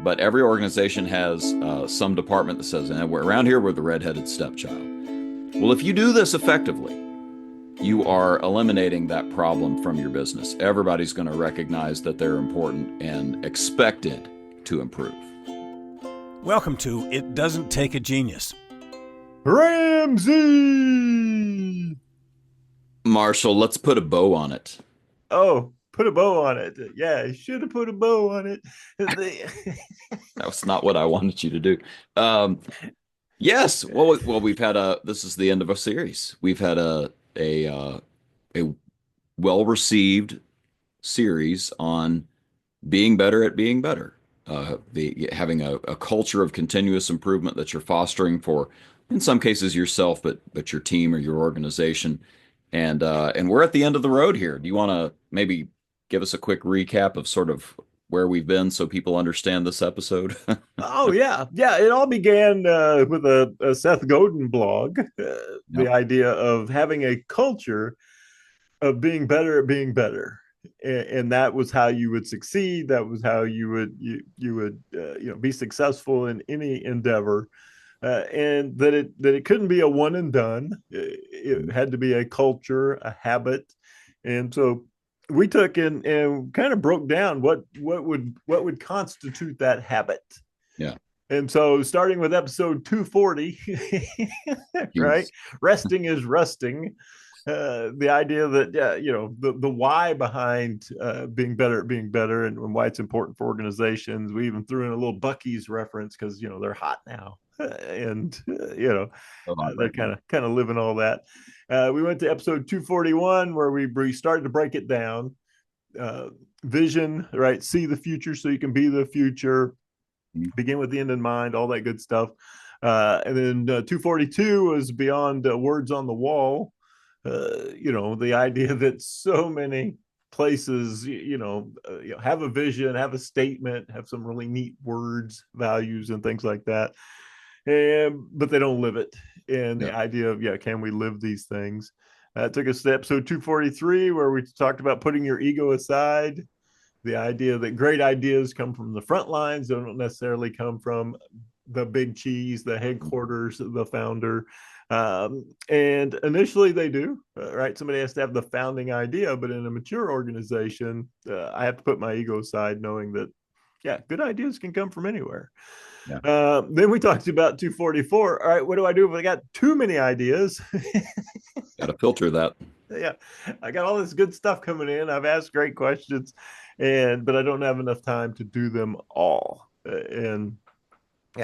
But every organization has some department that says, we're around here, we're the redheaded stepchild. Well, if you do this effectively, you are eliminating that problem from your business. Everybody's going to recognize that they're important and expected to improve. Welcome to It Doesn't Take a Genius. Ramsey! Marshall, let's put a bow on it. Oh, put a bow on it. Yeah, you should have put a bow on it. That was not what I wanted you to do. Yes. Well, we've had this is the end of a series. We've had a well-received series on being better at being better. Having a culture of continuous improvement that you're fostering for, in some cases yourself, but your team or your organization. And we're at the end of the road here. Do you want to maybe give us a quick recap of sort of where we've been so people understand this episode? Oh, yeah. Yeah, it all began with a Seth Godin blog. The idea of having a culture of being better at being better. And that was how you would succeed. That was how you would be successful in any endeavor. And that it couldn't be a one and done. It had to be a culture, a habit. And so we took and kind of broke down what would constitute that habit. Yeah. And so starting with episode 240, right? Resting is rusting. The idea that the why behind being better at being better and why it's important for organizations. We even threw in a little Buc-ee's reference because they're hot now. And they're kind of living all that. We went to episode 241 where we started to break it down. Vision, right? See the future so you can be the future. Begin with the end in mind, all that good stuff. And then 242 was beyond words on the wall. The idea that so many places, have a vision, have a statement, have some really neat words, values, and things like that. But they don't live it. And the idea of, can we live these things? Took us to episode 243, where we talked about putting your ego aside. The idea that great ideas come from the front lines, they don't necessarily come from the big cheese, the headquarters, the founder. And initially they do, right? Somebody has to have the founding idea, but in a mature organization, I have to put my ego aside, knowing that, good ideas can come from anywhere. Yeah. Then we talked about 244. All right, what do I do if I got too many ideas? Got to filter that. Yeah, I got all this good stuff coming in. I've asked great questions, but I don't have enough time to do them all.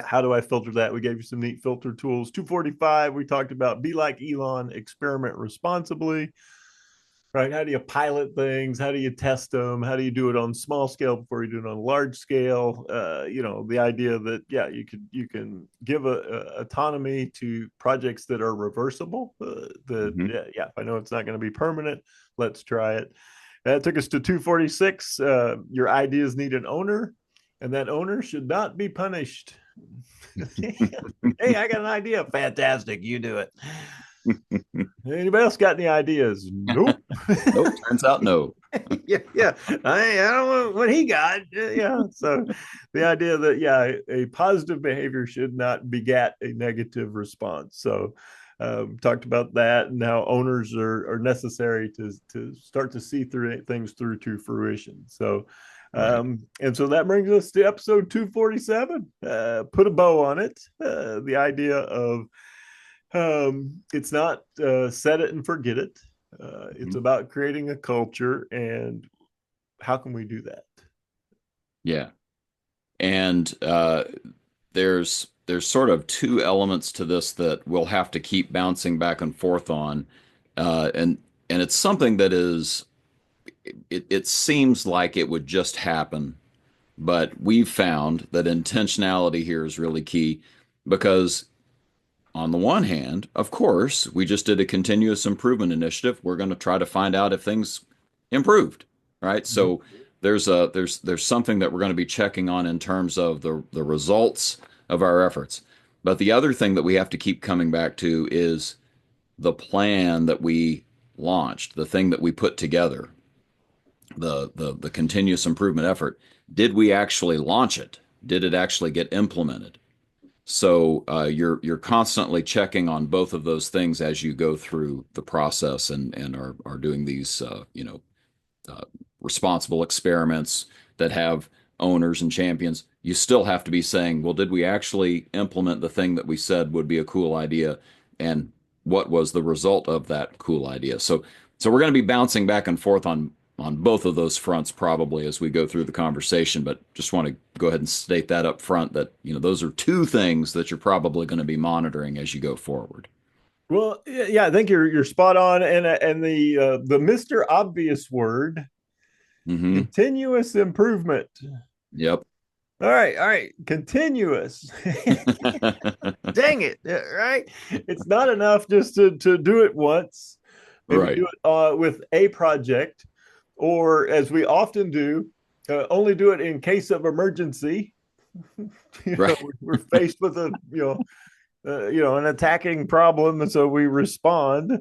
How do I filter that? We gave you some neat filter tools. 245, we talked about be like Elon, experiment responsibly. Right? How do you pilot things? How do you test them? How do you do it on small scale before you do it on large scale? The idea that you can give autonomy to projects that are reversible. If I know it's not going to be permanent, let's try it. That took us to 246. Your ideas need an owner, and that owner should not be punished. Hey, I got an idea. Fantastic, you do it. Anybody else got any ideas? Nope. Nope. Turns out no. Yeah. I don't know what he got. Yeah. So the idea that a positive behavior should not beget a negative response. So talked about that and how owners are necessary to start to see things through to fruition. So and so that brings us to episode 247. Put a bow on it. The idea of it's not set it and forget it. It's about creating a culture, and how can we do that? Yeah. And there's sort of two elements to this that we'll have to keep bouncing back and forth on. And it's something that it seems like it would just happen, but we've found that intentionality here is really key because on the one hand, of course, we just did a continuous improvement initiative. We're going to try to find out if things improved, right? So there's something that we're going to be checking on in terms of the results of our efforts. But the other thing that we have to keep coming back to is the plan that we launched, the thing that we put together, the continuous improvement effort. Did we actually launch it? did it actually get implemented? So you're constantly checking on both of those things as you go through the process and are doing these uh, responsible experiments that have owners and champions. You still have to be saying, well, did we actually implement the thing that we said would be a cool idea, and what was the result of that cool idea? So we're going to be bouncing back and forth on both of those fronts probably as we go through the conversation, but just want to go ahead and state that up front that those are two things that you're probably going to be monitoring as you go forward. Well, yeah, I think you're spot on, and the Mister Obvious word, Hmm. continuous improvement. Yep. All right, continuous. Dang it, right? It's not enough just to do it once. Maybe Right. do it with a project, or as we often do, only do it in case of emergency. Right. We're faced with a an attacking problem, and so we respond.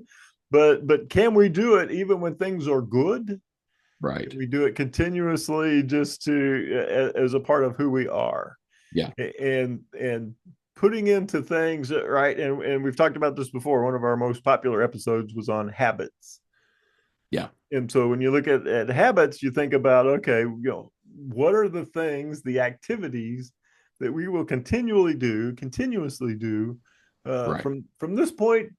But can we do it even when things are good? Right. We do it continuously just to as a part of who we are, Yeah. and putting into things right. And we've talked about this before. One of our most popular episodes was on habits. Yeah. And so when you look at habits, you think about, okay, what are the things, the activities that we will continuously do Right. from this point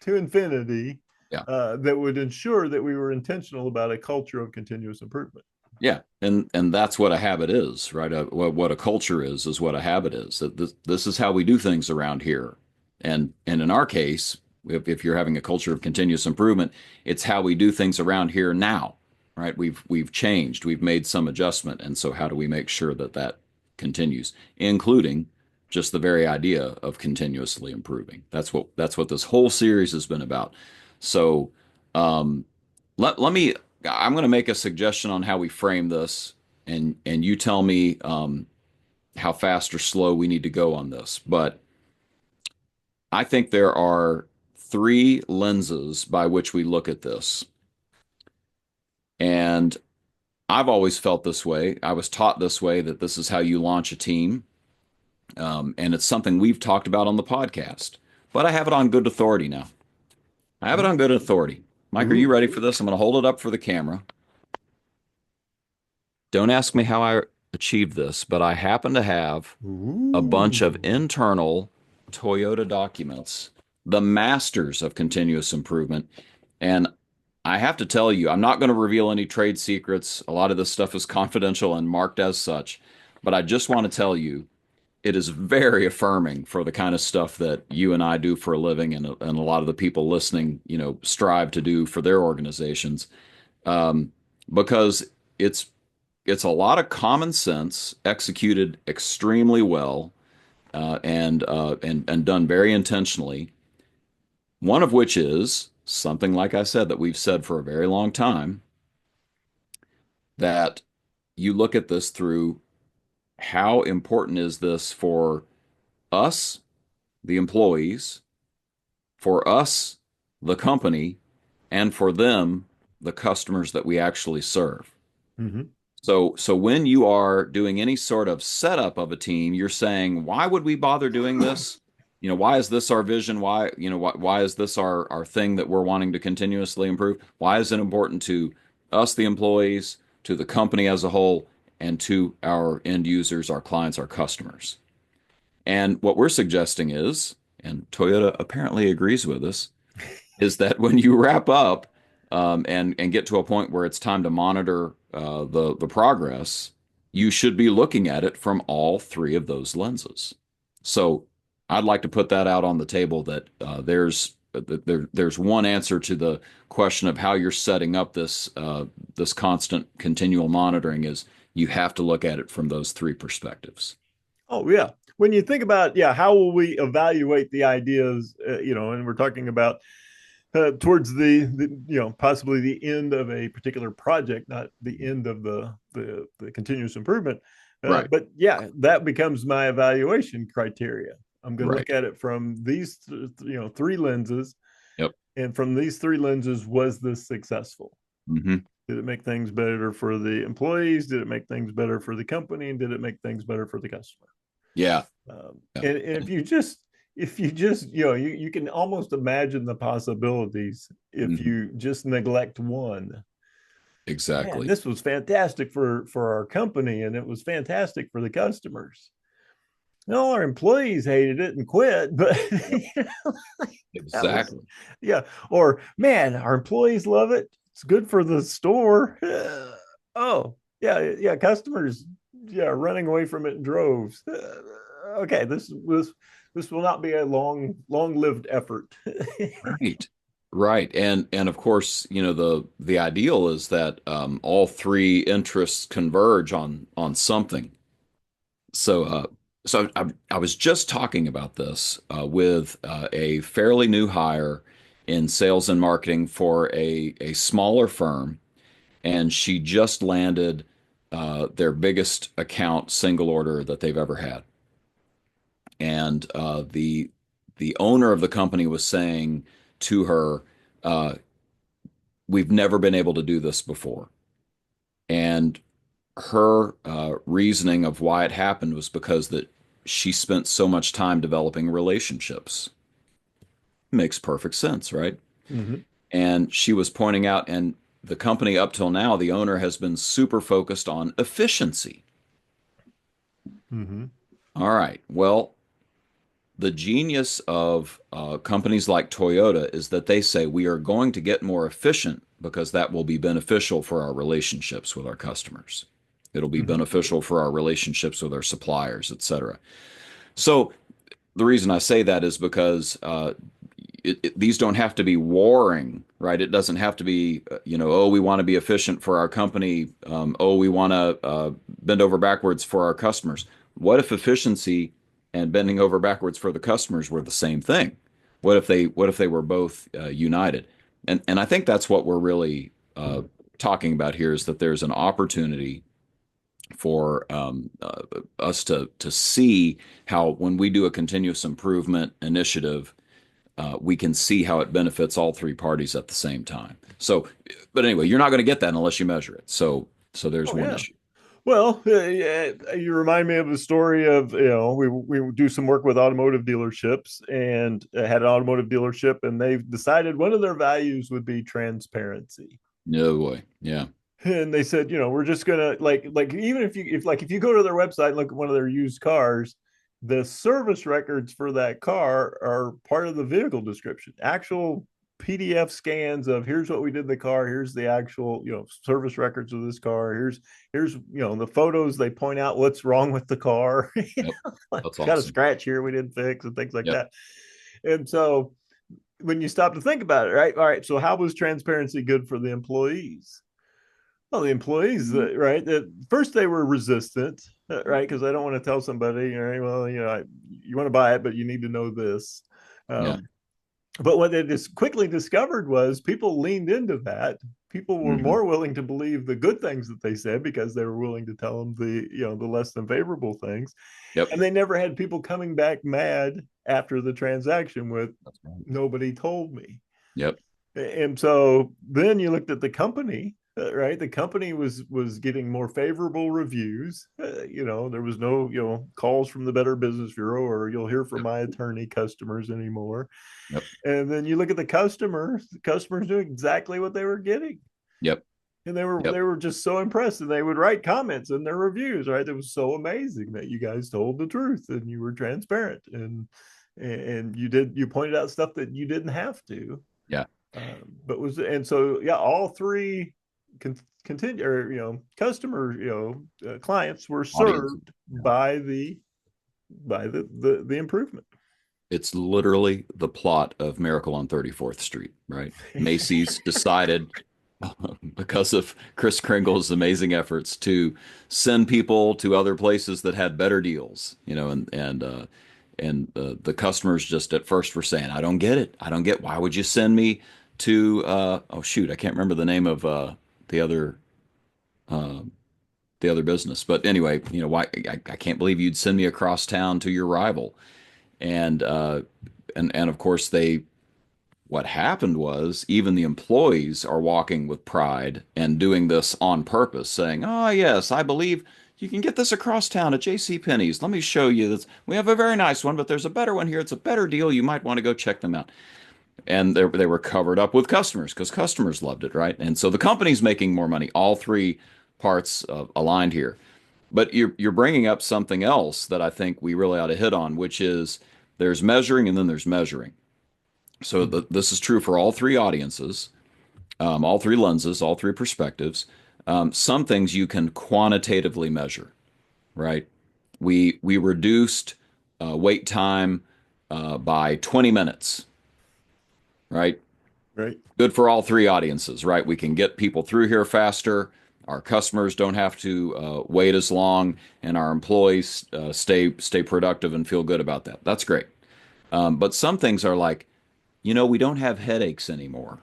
to infinity, Yeah. that would ensure that we were intentional about a culture of continuous improvement. Yeah, and that's what a habit is, right? What a culture is what a habit is. That this is how we do things around here, and in our case, if you're having a culture of continuous improvement, it's how we do things around here now, right? We've changed, we've made some adjustment, and so how do we make sure that that continues, including just the very idea of continuously improving? That's what this whole series has been about. So, um, let me I'm going to make a suggestion on how we frame this, and you tell me how fast or slow we need to go on this. But I think there are three lenses by which we look at this, and I've always felt this way. I was taught this way, that this is how you launch a team, and it's something we've talked about on the podcast. But I have it on good authority now. I have it on good authority. Mike, are you Ooh. ready for this? I'm going to hold it up for the camera. Don't ask me how I achieved this, but I happen to have a bunch of Ooh. internal Toyota documents, the masters of continuous improvement. And I have to tell you, I'm not going to reveal any trade secrets. A lot of this stuff is confidential and marked as such. But I just want to tell you, it is very affirming for the kind of stuff that you and I do for a living, and a lot of the people listening, strive to do for their organizations. Um, because it's it's a lot of common sense executed extremely well, and done very intentionally. One of which is something, like I said, that we've said for a very long time, that you look at this through how important is this for us, the employees, for us, the company, and for them, the customers that we actually serve. Mm-hmm. So when you are doing any sort of setup of a team, you're saying, why would we bother doing this? Why is this our vision? Why is this our thing that we're wanting to continuously improve? Why is it important to us, the employees, to the company as a whole, and to our end users, our clients, our customers? And what we're suggesting is, and Toyota apparently agrees with us, is that when you wrap up, and get to a point where it's time to monitor the progress, you should be looking at it from all three of those lenses. So I'd like to put that out on the table, that there's one answer to the question of how you're setting up this constant continual monitoring, is you have to look at it from those three perspectives. Oh yeah. When you think about, yeah, how will we evaluate the ideas? And we're talking about towards the possibly the end of a particular project, not the end of the continuous improvement. Right, But yeah, that becomes my evaluation criteria. I'm going to right. look at it from these three lenses, Yep. and from these three lenses, was this successful? Hmm. Did it make things better for the employees? Did it make things better for the company? And did it make things better for the customer? Yeah. Yeah. And if you just you can almost imagine the possibilities if Mhm. you just neglect one. Man, Exactly. this was fantastic for our company, and it was fantastic for the customers. No, our employees hated it and quit, but Yep. that was, Exactly. yeah. Or man, our employees love it. It's good for the store. Oh, yeah, yeah. Customers, yeah, running away from it in droves. Okay, this will not be a long lived effort. Right. Right. And of course, the ideal is that all three interests converge on something. So I was just talking about this with a fairly new hire in sales and marketing for a smaller firm, and she just landed their biggest account single order that they've ever had. And the owner of the company was saying to her, uh, "We've never been able to do this before." And her reasoning of why it happened was because that she spent so much time developing relationships. Makes perfect sense, right? Mm-hmm. And she was pointing out, and the company up till now, the owner has been super focused on efficiency. Mm-hmm. All right. Well, the genius of companies like Toyota is that they say we are going to get more efficient because that will be beneficial for our relationships with our customers. It'll be Mm-hmm. beneficial for our relationships with our suppliers, et cetera. So the reason I say that is because these don't have to be warring, right? It doesn't have to be, oh, we want to be efficient for our company. Oh, we want to bend over backwards for our customers. What if efficiency and bending over backwards for the customers were the same thing? What if they were both united? And I think that's what we're really talking about here is that there's an opportunity for us to see how when we do a continuous improvement initiative, we can see how it benefits all three parties at the same time. So, but anyway, you're not going to get that unless you measure it. So there's Oh one yeah. issue. Well, yeah, you remind me of the story of we do some work with automotive dealerships and had an automotive dealership, and they decided one of their values would be transparency. No boy. Yeah. And they said, we're just gonna like even if you go to their website and look at one of their used cars, the service records for that car are part of the vehicle description. Actual PDF scans of here's what we did in the car, here's the actual, service records of this car, here's the photos, they point out what's wrong with the car. Yep. Like, That's it's got a awesome. scratch here we didn't fix and things like Yep. that. And so when you stop to think about it, right? All right, so how was transparency good for the employees? Well, the employees, right? At first, they were resistant, right? Because I don't want to tell somebody, all right, well, you want to buy it, but you need to know this. Yeah. Um, but what they just quickly discovered was people leaned into that. People were Hmm. more willing to believe the good things that they said because they were willing to tell them the less than favorable things, Yep. and they never had people coming back mad after the transaction with That's right. nobody told me. Yep. And so then you looked at the company, right? The company was getting more favorable reviews. There was no calls from the Better Business Bureau or you'll hear from Yep. my attorney customers anymore. Yep. And then you look at the customers knew exactly what they were getting. Yep. And they were Yep. they were just so impressed, and they would write comments in their reviews, right? It was so amazing that you guys told the truth and you were transparent, and you pointed out stuff that you didn't have to. Yeah. But was and so yeah, all three continue or customer clients were Audience. served Yeah. by the improvement. It's literally the plot of Miracle on 34th Street, right? Macy's decided, because of Chris Kringle's amazing efforts, to send people to other places that had better deals, and the customers just at first were saying, "I don't get it. I don't get why would you send me to oh shoot, I can't remember the name of the other uh, the other business, but anyway, why I can't believe you'd send me across town to your rival." And and of course What happened was even the employees are walking with pride and doing this on purpose, saying, "Oh, yes, I believe you can get this across town at J.C. Penney's. Let me show you this. We have a very nice one, but there's a better one here. It's a better deal. You might want to go check them out." And they were covered up with customers because customers loved it, right? And so the company's making more money. All three parts aligned here. But you're bringing up something else that I think we really ought to hit on, which is there's measuring and then there's measuring. So Mhm. this is true for all three audiences, all three lenses, all three perspectives. Some things you can quantitatively measure, right? We reduced wait time by 20 minutes, right? Right. Good for all three audiences, right? We can get people through here faster. Our customers don't have to wait as long, and our employees stay productive and feel good about that. That's great. But some things are like, we don't have headaches anymore.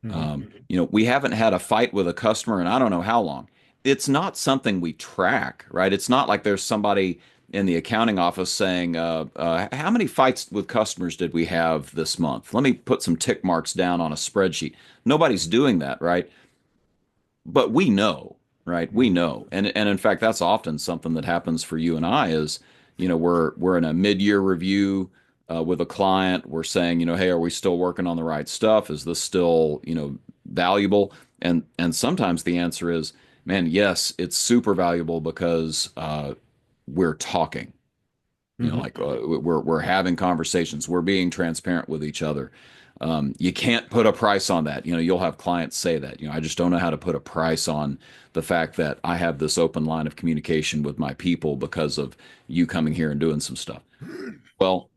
Mhm. We haven't had a fight with a customer in I don't know how long. It's not something we track, right? It's not like there's somebody in the accounting office saying, how many fights with customers did we have this month? Let me put some tick marks down on a spreadsheet. Nobody's doing that, right? But we know, right? We Mhm. know. And in fact, that's often something that happens for you and I is, we're in a mid-year review with a client. We're saying, hey, are we still working on the right stuff? Is this still, valuable? And sometimes the answer is, man, yes, it's super valuable because we're talking. Mhm. Like we're having conversations, we're being transparent with each other. You can't put a price on that. You'll have clients say that. I just don't know how to put a price on the fact that I have this open line of communication with my people because of you coming here and doing some stuff. Well,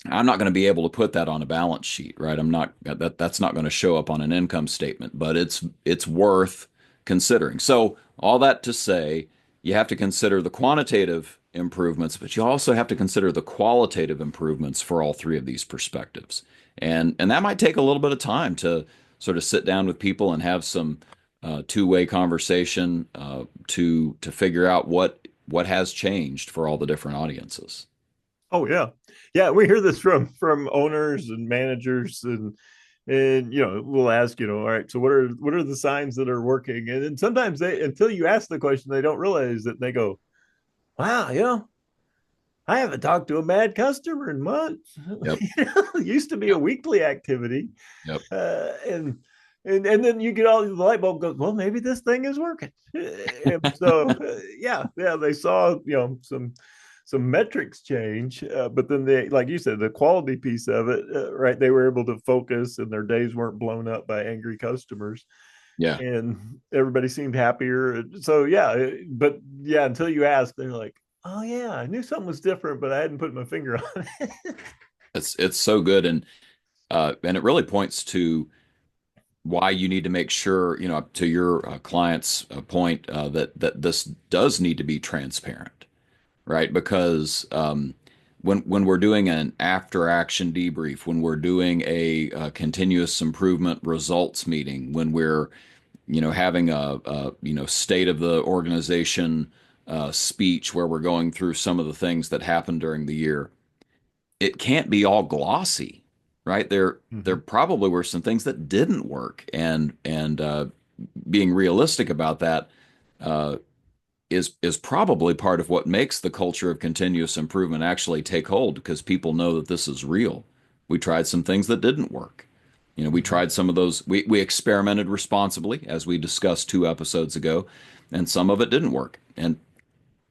I'm not going to be able to put that on a balance sheet, right? I'm not that's not going to show up on an income statement, but it's worth considering. So, all that to say, you have to consider the quantitative improvements, but you also have to consider the qualitative improvements for all three of these perspectives. And that might take a little bit of time to sort of sit down with people and have some two-way conversation to figure out what has changed for all the different audiences. Oh yeah, yeah. We hear this from owners and managers, and we'll ask, all right, so what are the signs that are working? And then sometimes they, until you ask the question, they don't realize that. They go, wow, I haven't talked to a mad customer in months. Yep. It used to be a Yep. weekly activity, Yep. and then you get all the light bulb goes, well, maybe this thing is working. And so yeah, they saw some metrics change, but then they, like you said, the quality piece of it, right? They were able to focus, and their days weren't blown up by angry customers, Yeah. and everybody seemed happier. So yeah, but yeah, until you ask, they're like, oh yeah, I knew something was different, but I hadn't put my finger on it. It's so good, and it really points to why you need to make sure, to your client's point, that this does need to be transparent, right? Because when we're doing an after action debrief, when we're doing a continuous improvement results meeting, when we're having a state of the organization speech where we're going through some of the things that happened during the year, it can't be all glossy, right? There Mhm. probably were some things that didn't work, and being realistic about that uh, is probably part of what makes the culture of continuous improvement actually take hold because people know that this is real. We tried some things that didn't work. We Mhm. tried some of those. We experimented responsibly, as we discussed 2 episodes ago, and some of it didn't work. And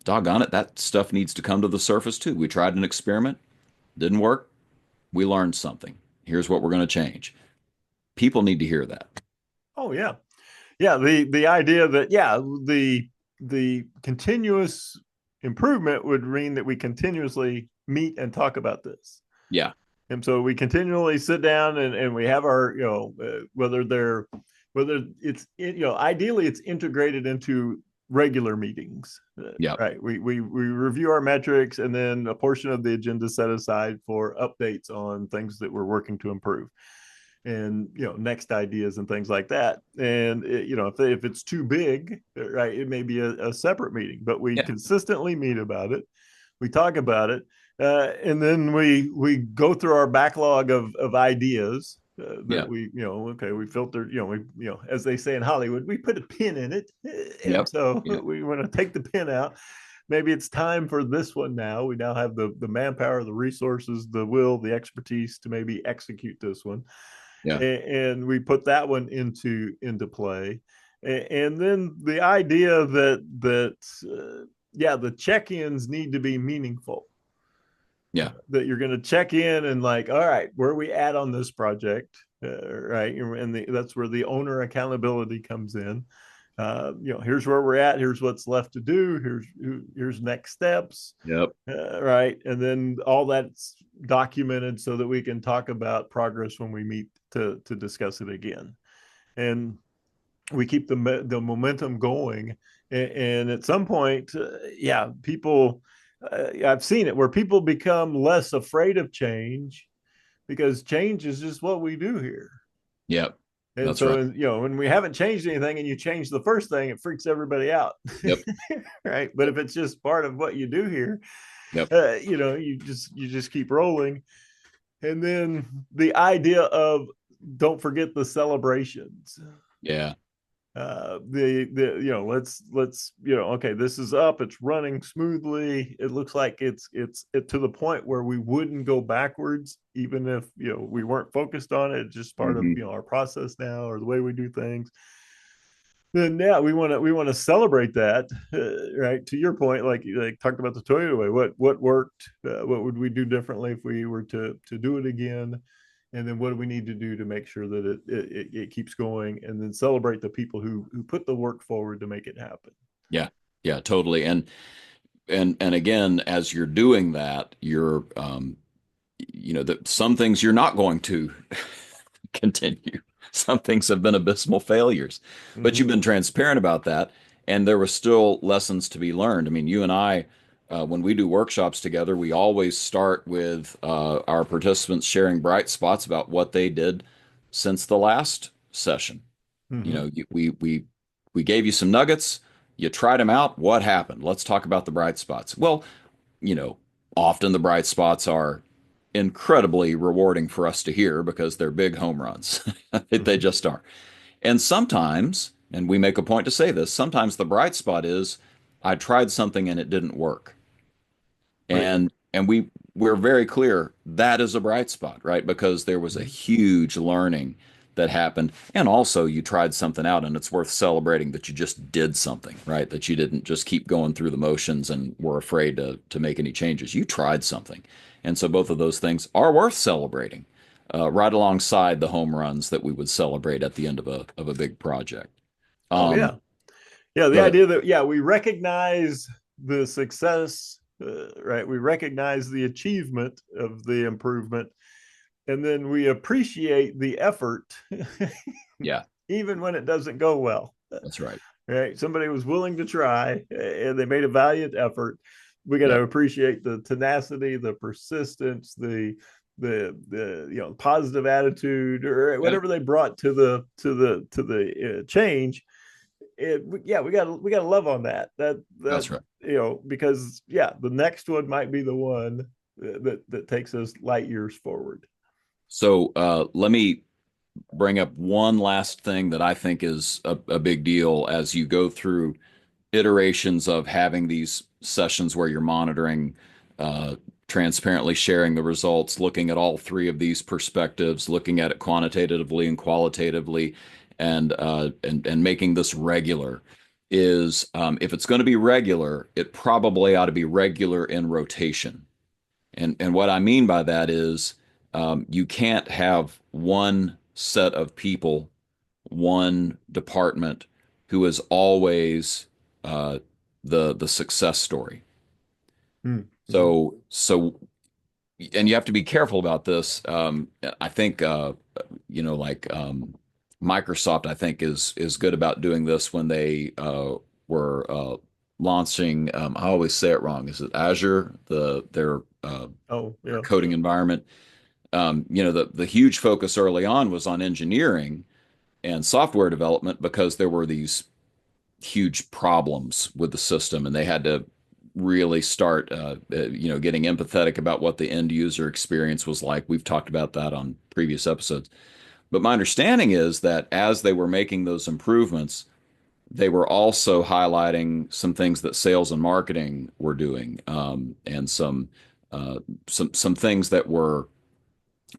doggone it, that stuff needs to come to the surface too. We tried an experiment, didn't work. We learned something. Here's what we're going to change. People need to hear that. Oh yeah, yeah. The idea that, yeah, the continuous improvement would mean that we continuously meet and talk about this. Yeah. And so we continually sit down, and we have our, whether it's, ideally it's integrated into regular meetings, Yep. right? We review our metrics, and then a portion of the agenda set aside for updates on things that we're working to improve, and next ideas and things like that. And if it's too big, right, it may be a separate meeting, but we Yeah. consistently meet about it, we talk about it, And then we go through our backlog of ideas that Yeah. we okay, we filtered, as they say in Hollywood, we put a pin in it, and Yep. so Yeah. we want to take the pin out. Maybe it's time for this one now. We now have the manpower, the resources, the will, the expertise to maybe execute this one, Yeah. and we put that one into play. And then the idea that yeah, the check-ins need to be meaningful, Yeah. that you're going to check in and like, all right, where are we at on this project? Right. And that's where the owner accountability comes in. Here's where we're at. Here's what's left to do. Here's next steps. Yep. Right. And then all that's documented so that we can talk about progress when we meet to discuss it again. And we keep the momentum going. And at some point, yeah, people, I've seen it where people become less afraid of change because change is just what we do here. Yep. And That's right. so, when we haven't changed anything and you change the first thing, it freaks everybody out. Yep. Right. But if it's just part of what you do here, Yep. you just keep rolling. And then the idea of don't forget the celebrations. Yeah. The let's okay, this is up, it's running smoothly, it looks like it's to the point where we wouldn't go backwards even if we weren't focused on it. It's just part of Hmm. our process now, or the way we do things. Then yeah, we want to celebrate that, right? To your point, like talked about the Toyota way, what worked, what would we do differently if we were to do it again, and then what do we need to do to make sure that it keeps going, and then celebrate the people who put the work forward to make it happen. Yeah. Yeah, totally. And again, as you're doing that, you're that some things you're not going to continue. Some things have been abysmal failures, but Mm-hmm. you've been transparent about that, and there were still lessons to be learned. I mean, you and I, when we do workshops together, we always start with our participants sharing bright spots about what they did since the last session. You Mm-hmm. know, we gave you some nuggets. You tried them out. What happened? Let's talk about the bright spots. Well, you know, often the bright spots are incredibly rewarding for us to hear because they're big home runs. They Mm-hmm. just are. And sometimes, and we make a point to say this, sometimes the bright spot is I tried something and it didn't work. Right. And we're very clear that is a bright spot, right? Because there was a Mm-hmm. huge learning that happened. And also you tried something out and it's worth celebrating that you just did something, right? That you didn't just keep going through the motions and were afraid to make any changes. You tried something. And so both of those things are worth celebrating, right alongside the home runs that we would celebrate at the end of a big project. Oh Um, yeah. Yeah, the the idea that, yeah, we recognize the success, right? We recognize the achievement of the improvement, and then we appreciate the effort, yeah, even when it doesn't go well. that's right. Right? Somebody was willing to try, and they made a valiant effort. We got to Yep, appreciate the tenacity, the persistence, the positive attitude, or yep, whatever they brought to the change. Yeah, we got to love on that, that's right. because yeah, the next one might be the one that takes us light years forward. So let me bring up one last thing that I think is a big deal as you go through iterations of having these sessions where you're monitoring, uh, transparently sharing the results, looking at all three of these perspectives, looking at it quantitatively and qualitatively, and making this regular. Is if it's going to be regular, it probably ought to be regular in rotation. And what I mean by that is you can't have one set of people, one department who is always uh, the success story. Mm-hmm. So and you have to be careful about this. I think like Microsoft, I think is good about doing this when they were launching. I always say it wrong. Is it Azure, their Oh yeah. coding environment? The huge focus early on was on engineering and software development because there were these huge problems with the system and they had to really start, getting empathetic about what the end user experience was like. We've talked about that on previous episodes. But my understanding is that as they were making those improvements, they were also highlighting some things that sales and marketing were doing, and some things that were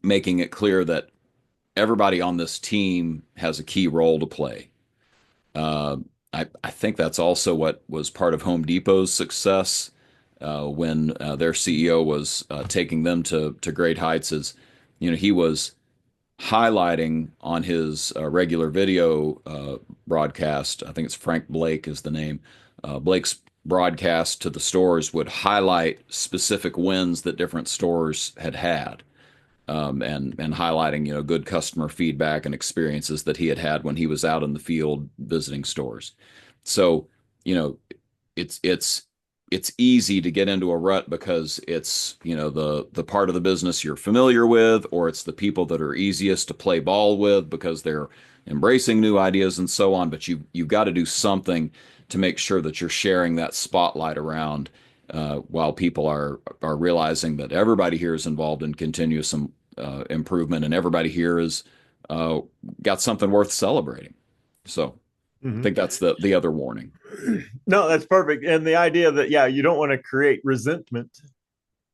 making it clear that everybody on this team has a key role to play. Uh, I think that's also what was part of Home Depot's success when their CEO was taking them to great heights. Is he was highlighting on his regular video broadcast. I think it's Frank Blake is the name. Blake's broadcast to the stores would highlight specific wins that different stores had had, and highlighting good customer feedback and experiences that he had had when he was out in the field visiting stores. So you know it's it's easy to get into a rut because it's the part of the business you're familiar with, or it's the people that are easiest to play ball with because they're embracing new ideas and so on. But you've got to do something to make sure that you're sharing that spotlight around, while people are realizing that everybody here is involved in continuous improvement, and everybody here is uh, got something worth celebrating. So I Mhm. think that's the other warning. No, that's perfect. And the idea that, yeah, you don't want to create resentment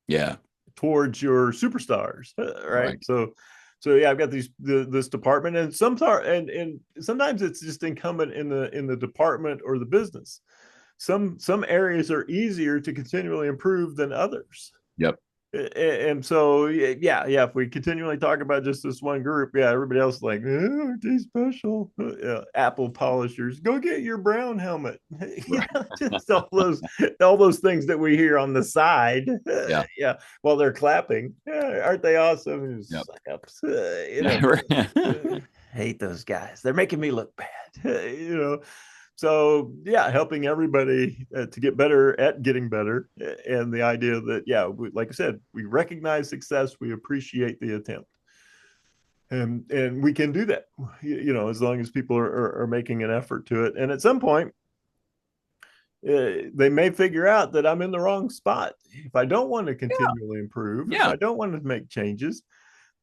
Yeah, towards your superstars, right? right. So yeah, I've got this department, and and sometimes it's just incumbent in the department or the business. Some areas are easier to continually improve than others. Yep. And so yeah, if we continually talk about just this one group, yeah, everybody else is like, oh, aren't they special? Apple polishers, go get your brown helmet. Right. Just all those things that we hear on the side. Yeah. Yeah, while they're clapping. Yeah, aren't they awesome? Yep. Suck ups. Hate those guys. They're making me look bad. So yeah, helping everybody to get better at getting better, and the idea that, yeah, like I said, we recognize success, we appreciate the attempt, and we can do that, as long as people are making an effort to it. And at some point, they may figure out that I'm in the wrong spot. If I don't want to Yeah. continually improve, if Yeah. I don't want to make changes,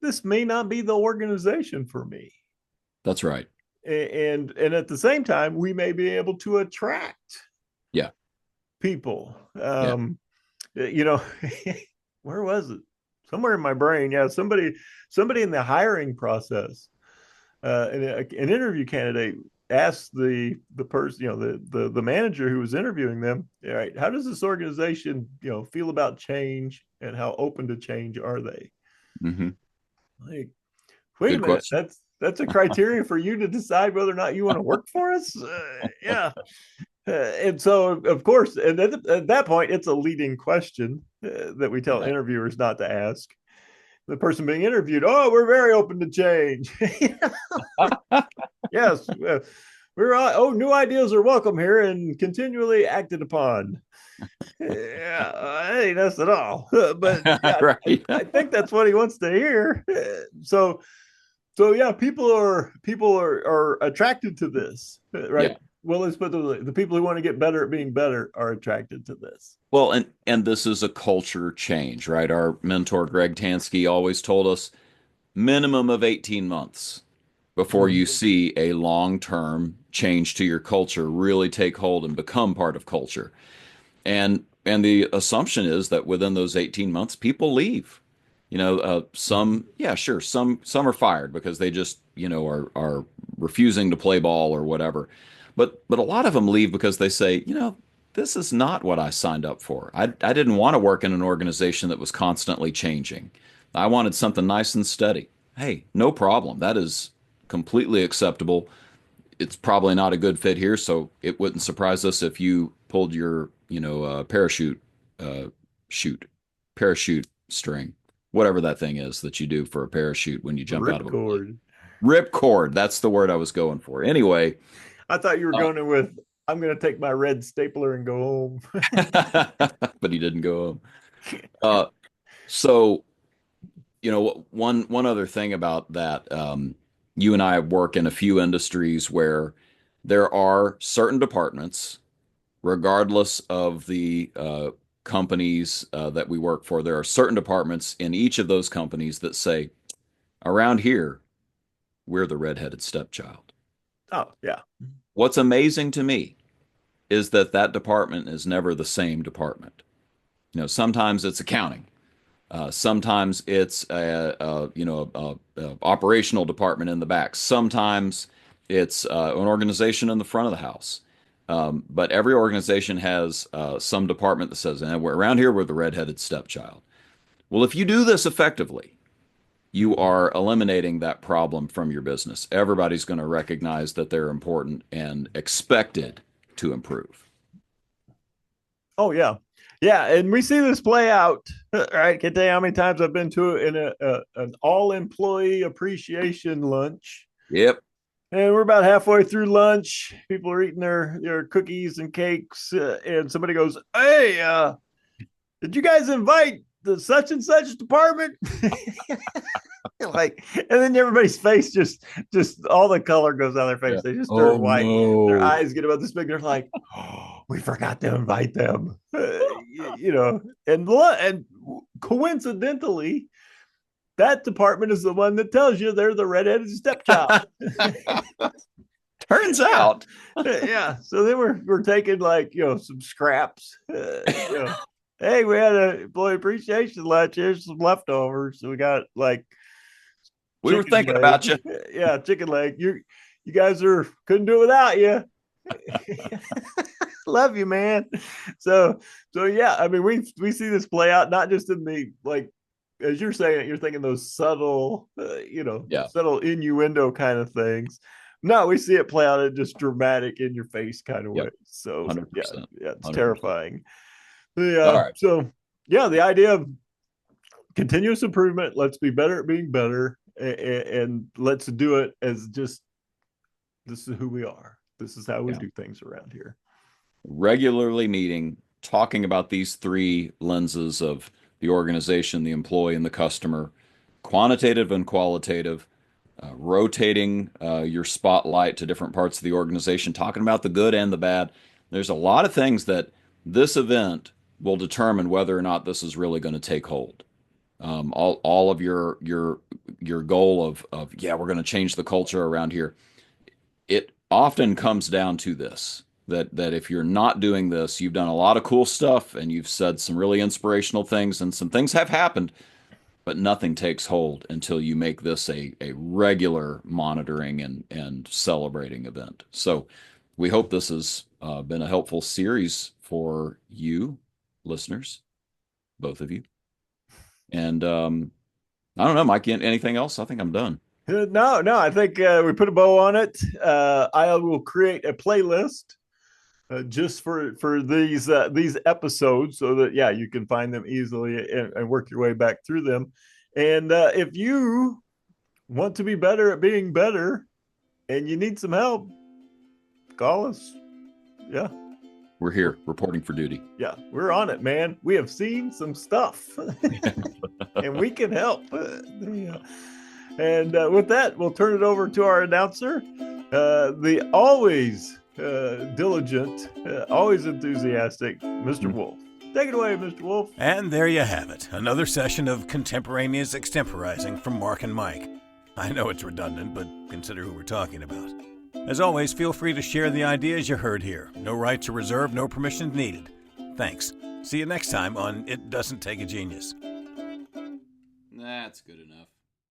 this may not be the organization for me. That's right. And at the same time, we may be able to attract Yeah. people. Yeah. You know, where was it? Somewhere in my brain. Yeah, somebody in the hiring process, an interview candidate asked the person, the manager who was interviewing them, all right, how does this organization, feel about change, and how open to change are they? Hmm. Like, wait a Good minute, question. that's a criteria for you to decide whether or not you want to work for us? Yeah. And so, of course, and at that point, it's a leading question that we tell Yeah. interviewers not to ask. The person being interviewed, oh, we're very open to change. Yes, new ideas are welcome here and continually acted upon. Yeah, that ain't us at all. But yeah, Right. I think that's what he wants to hear. So yeah, people are attracted to this, right? Yeah. Well, let's put the people who want to get better at being better are attracted to this. Well, and this is a culture change, right? Our mentor Greg Tansky always told us minimum of 18 months before you Mhm. see a long-term change to your culture really take hold and become part of culture. And the assumption is that within those 18 months, people leave. Some, yeah, sure, some are fired because they just, are refusing to play ball or whatever. But a lot of them leave because they say, this is not what I signed up for. I didn't want to work in an organization that was constantly changing. I wanted something nice and steady. Hey, no problem. That is completely acceptable. It's probably not a good fit here, so it wouldn't surprise us if you pulled your, parachute, uh, shoot, parachute string, whatever that thing is that you do for a parachute when you jump out of a plane. Ripcord. Rip cord. That's the word I was going for. Anyway, I thought you were uh, going with, I'm going to take my red stapler and go home. but he didn't go home. Uh, so, one other thing about that, you and I work in a few industries where there are certain departments regardless of the companies that we work for, there are certain departments in each of those companies that say, around here, we're the redheaded stepchild. Oh, yeah. What's amazing to me is that that department is never the same department. Sometimes it's accounting. Sometimes it's a operational department in the back. Sometimes it's an organization in the front of the house. But every organization has some department that says, we're around here, we're the redheaded stepchild. Well, if you do this effectively, you are eliminating that problem from your business. Everybody's going to recognize that they're important and expected to improve. Oh, yeah. Yeah, and we see this play out. Right? Can't tell you how many times I've been to an all-employee appreciation lunch. Yep. And we're about halfway through lunch. People are eating their cookies and cakes, and somebody goes, "Hey, did you guys invite the such and such department?" Like, and then everybody's face just all the color goes out of their face. Yeah. They just turn white. No. Their eyes get about this big. They're like, "Oh, we forgot to invite them." And coincidentally, that department is the one that tells you they're the redheaded stepchild. Turns out. Yeah. So then we're taking some scraps. Hey, we had an employee appreciation lunch. Here's some leftovers. So we got we were thinking about you. Yeah, chicken leg. You guys couldn't do it without you. Love you, man. So yeah, I mean, we see this play out not just in the as you're saying, you're thinking those subtle, subtle innuendo kind of things. No, we see it play out in just dramatic, in your face kind of way. So 100%. yeah, it's 100%. terrifying. All right. So yeah, the idea of continuous improvement. Let's be better at being better, and let's do it as just this is who we are. This is how we do things around here. Regularly meeting, talking about these three lenses of the organization, the employee, and the customer, quantitative and qualitative, rotating your spotlight to different parts of the organization, talking about the good and the bad. There's a lot of things that this event will determine whether or not this is really going to take hold. All of your goal of we're going to change the culture around here. It often comes down to this. That if you're not doing this, you've done a lot of cool stuff and you've said some really inspirational things and some things have happened, but nothing takes hold until you make this a regular monitoring and celebrating event. So we hope this has been a helpful series for you listeners, both of you. And I don't know, Mike, anything else? I think I'm done. No, I think we put a bow on it. I will create a playlist just for these episodes, so that you can find them easily and work your way back through them. And if you want to be better at being better and you need some help, call us. Yeah, we're here reporting for duty. Yeah, we're on it, man. We have seen some stuff and we can help. And with that, we'll turn it over to our announcer, the always diligent, always enthusiastic Mr. Wolf. Take it away, Mr. Wolf. And there you have it. Another session of contemporaneous extemporizing from Mark and Mike. I know it's redundant, but consider who we're talking about. As always, feel free to share the ideas you heard here. No right to reserve, no permissions needed. Thanks. See you next time on It Doesn't Take a Genius. That's good enough.